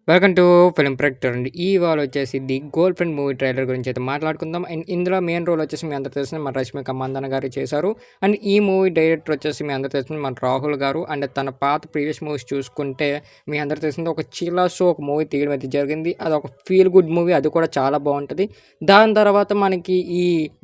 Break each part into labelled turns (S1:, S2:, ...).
S1: Welcome to film projector అండి. ఇవాళ వచ్చేసి the girl friend movie trailer గురించి అయితే మాట్లాడుకుందాం. అండ్ ఇందులో మెయిన్ రోల్ వచ్చేసి మీ అందరూ తెలిసిన మన రష్మిక మందన్న గారు చేశారు. అండ్ ఈ మూవీ డైరెక్టర్ వచ్చేసి మీ అందరూ తెలిసిన మన రాహుల్ గారు. అండ్ తన పాత ప్రీవియస్ మూవీస్ చూసుకుంటే మీ అందరూ తెలిసింది ఒక చిల్లా షో ఒక మూవీ తీయడం అయితే జరిగింది. అది ఒక ఫీల్ గుడ్ మూవీ, అది కూడా చాలా బాగుంటుంది. దాని తర్వాత మనకి ఈ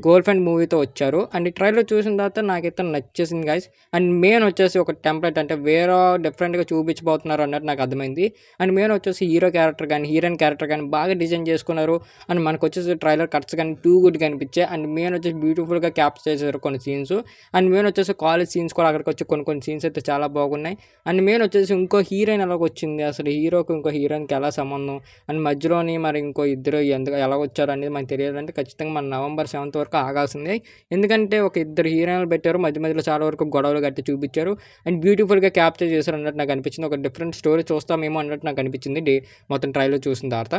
S1: గర్ల్ ఫ్రెండ్ మూవీతో వచ్చారు. అండ్ ఈ ట్రైలర్ చూసిన తర్వాత నాకైతే నచ్చేసింది గైస్. అండ్ మెయిన్ వచ్చేసి ఒక టెంప్లెట్ అంటే వేరే డిఫరెంట్గా చూపించబోతున్నారు అన్నట్టు నాకు అర్థమైంది. అండ్ మెయిన్ వచ్చేసి హీరో క్యారెక్టర్ కానీ హీరోయిన్ క్యారెక్టర్ కానీ బాగా డిజైన్ చేసుకున్నారు. అండ్ మనకు వచ్చేసి ట్రైలర్ కట్స్ కానీ టూ గుడ్గా అనిపించాయి. అండ్ మెయిన్ వచ్చేసి బ్యూటిఫుల్గా క్యాప్చర్ చేశారు కొన్ని సీన్స్. అండ్ మెయిన్ వచ్చేసి కాలేజ్ సీన్స్ కూడా అక్కడికి వచ్చి కొన్ని సీన్స్ అయితే చాలా బాగున్నాయి. అండ్ మెయిన్ వచ్చేసి ఇంకో హీరోయిన్ ఎలాగ వచ్చింది, అసలు హీరోకి ఇంకో హీరోయిన్కి ఎలా సంబంధం, అండ్ మధ్యలోని మరి ఇంకో ఇద్దరు ఎందుకు ఎలా వచ్చారు అనేది మనకు తెలియాలంటే ఖచ్చితంగా మన November 7th వరకు ఆగాల్సిందే. ఎందుకంటే ఒక ఇద్దరు హీరోయిన్లు పెట్టారు, మధ్య మధ్యలో చాలా వరకు గొడవలు గట్టి చూపించారు. అండ్ బ్యూటిఫుల్గా క్యాప్చర్ చేశారు అన్నట్టు నాకు అనిపించింది. ఒక డిఫరెంట్ స్టోరీ చూస్తామేమో అన్నట్టు నాకు అనిపించింది మొత్తం ట్రైలర్ చూసిన తర్వాత.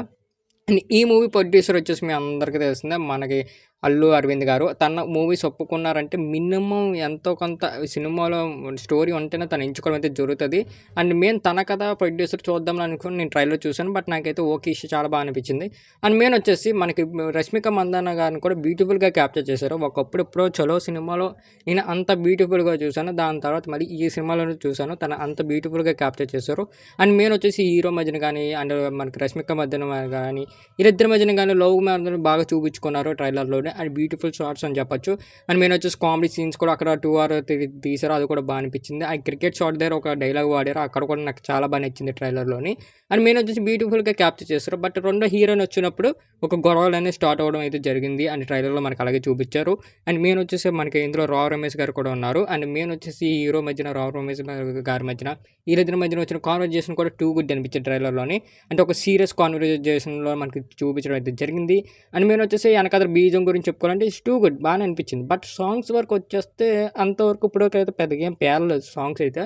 S1: అండ్ ఈ మూవీ ప్రొడ్యూసర్ వచ్చేసి మీ అందరికీ తెలిసిందే మనకి అల్లు అరవింద్ గారు. తన మూవీస్ ఒప్పుకున్నారంటే మినిమం ఎంతో కొంత సినిమాలో స్టోరీ ఉంటేనే తను ఎంచుకోవడం అయితే జరుగుతుంది. అండ్ మెయిన్ తన కథ ప్రొడ్యూసర్ చూద్దామని అనుకుని నేను ట్రైలర్ చూశాను. బట్ నాకైతే ఓకే ఇష్యూ చాలా బాగా అనిపించింది. అండ్ మెయిన్ వచ్చేసి మనకి రష్మిక మందన్న గారిని కూడా బ్యూటిఫుల్గా క్యాప్చర్ చేశారు. ఒకప్పుడు ఎప్పుడో చలో సినిమాలో నేను అంత బ్యూటిఫుల్గా చూశాను, దాని తర్వాత మళ్ళీ ఈ సినిమాలో చూశాను, తను అంత బ్యూటిఫుల్గా క్యాప్చర్ చేశారు. అండ్ మెయిన్ వచ్చేసి హీరో మధ్యన కానీ అండ్ మనకి రష్మిక మధ్యన కానీ వీళ్ళిద్దరి మధ్యన కానీ లవ్ మ్యాటర్ బాగా చూపించుకున్నారు ట్రైలర్లోనే. అండ్ బ్యూటిఫుల్ షార్ట్స్ అని చెప్పొచ్చు. అండ్ మెయిన్ వచ్చేసి కామెడీ సీన్స్ కూడా అక్కడ 2 hours తీసారు, అది కూడా బాగా అనిపించింది. ఆ క్రికెట్ షాట్ దగ్గర ఒక డైలాగ్ వాడారు, అక్కడ కూడా నాకు చాలా బాగా నచ్చింది ట్రైలర్లోని. అండ్ మెయిన్ వచ్చేసి బ్యూటిఫుల్గా క్యాప్చర్ చేస్తారు. బట్ రెండో హీరోయిన్ వచ్చినప్పుడు ఒక గొడవలు అనేది స్టార్ట్ అవ్వడం అయితే జరిగింది. అండ్ ట్రైలర్లో మనకు అలాగే చూపించారు. అండ్ మెయిన్ వచ్చేసి మనకి ఇందులో రావు రమేష్ గారు కూడా ఉన్నారు. అండ్ మెయిన్ వచ్చేసి హీరో మధ్యన రావు రమేష్ గారి మధ్యన వీళ్ళిద్దరి మధ్యన వచ్చిన కాన్వర్జేషన్ కూడా టూ గుడ్ అనిపించింది ట్రైలర్లోని. అంటే ఒక సీరియస్ కాన్వర్జేషన్లో మనకి చూపించడం అయితే జరిగింది. అండ్ మెయిన్ వచ్చేసి వెనకాల బీజం గురించి చెప్పుకోవాలంటే ఇట్స్ టూ గుడ్, బాగానే అనిపించింది. బట్ సాంగ్స్ వరకు వచ్చేస్తే అంతవరకు ఇప్పటికైతే పెద్దగా ఏం పేర్లేదు. సాంగ్స్ అయితే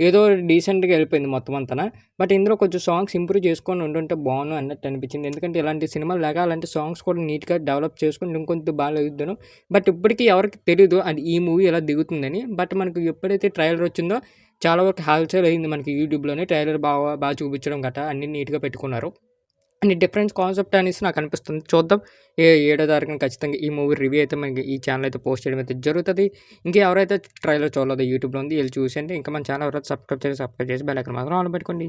S1: ఏదో డీసెంట్గా వెళ్ళిపోయింది మొత్తం అంతా. బట్ ఇందులో కొంచెం సాంగ్స్ ఇంప్రూవ్ చేసుకొని ఉండుంటే బాగుండు అన్నట్టు అనిపించింది. ఎందుకంటే ఇలాంటి సినిమాలు లేగాలంటే సాంగ్స్ కూడా నీట్గా డెవలప్ చేసుకుని ఇంకొంత బాగా ఎదుగుతాను. బట్ ఇప్పటికీ ఎవరికి తెలియదు అది ఈ మూవీ ఎలా దిగుతుందని. బట్ మనకు ఎప్పుడైతే ట్రైలర్ వచ్చిందో చాలా వరకు హల్చల్ అయింది మనకి యూట్యూబ్లోనే. ట్రైలర్ బాగా బాగా చూపించడం గట్రా అన్ని నీట్గా పెట్టుకున్నారు. అండ్ డిఫరెన్స్ కాన్సెప్ట్ అనేసి నాకు అనిపిస్తుంది. చూద్దాం 7వ తారీఖున ఖచ్చితంగా ఈ మూవీ రివ్యూ అయితే మనకి ఈ ఛానల్ అయితే పోస్ట్ చేయడం అయితే జరుగుతుంది. ఇంకా ఎవరైతే ట్రైలర్ చూడలేదో యూట్యూబ్లో ఉంది వీళ్ళు చూసేయండి. ఇంకా మన ఛానల్ ఎవరైతే సబ్స్క్రైబ్ చేసి బెల్ ఐకాన్ మాత్రం ఆన్ పెట్టుకోండి.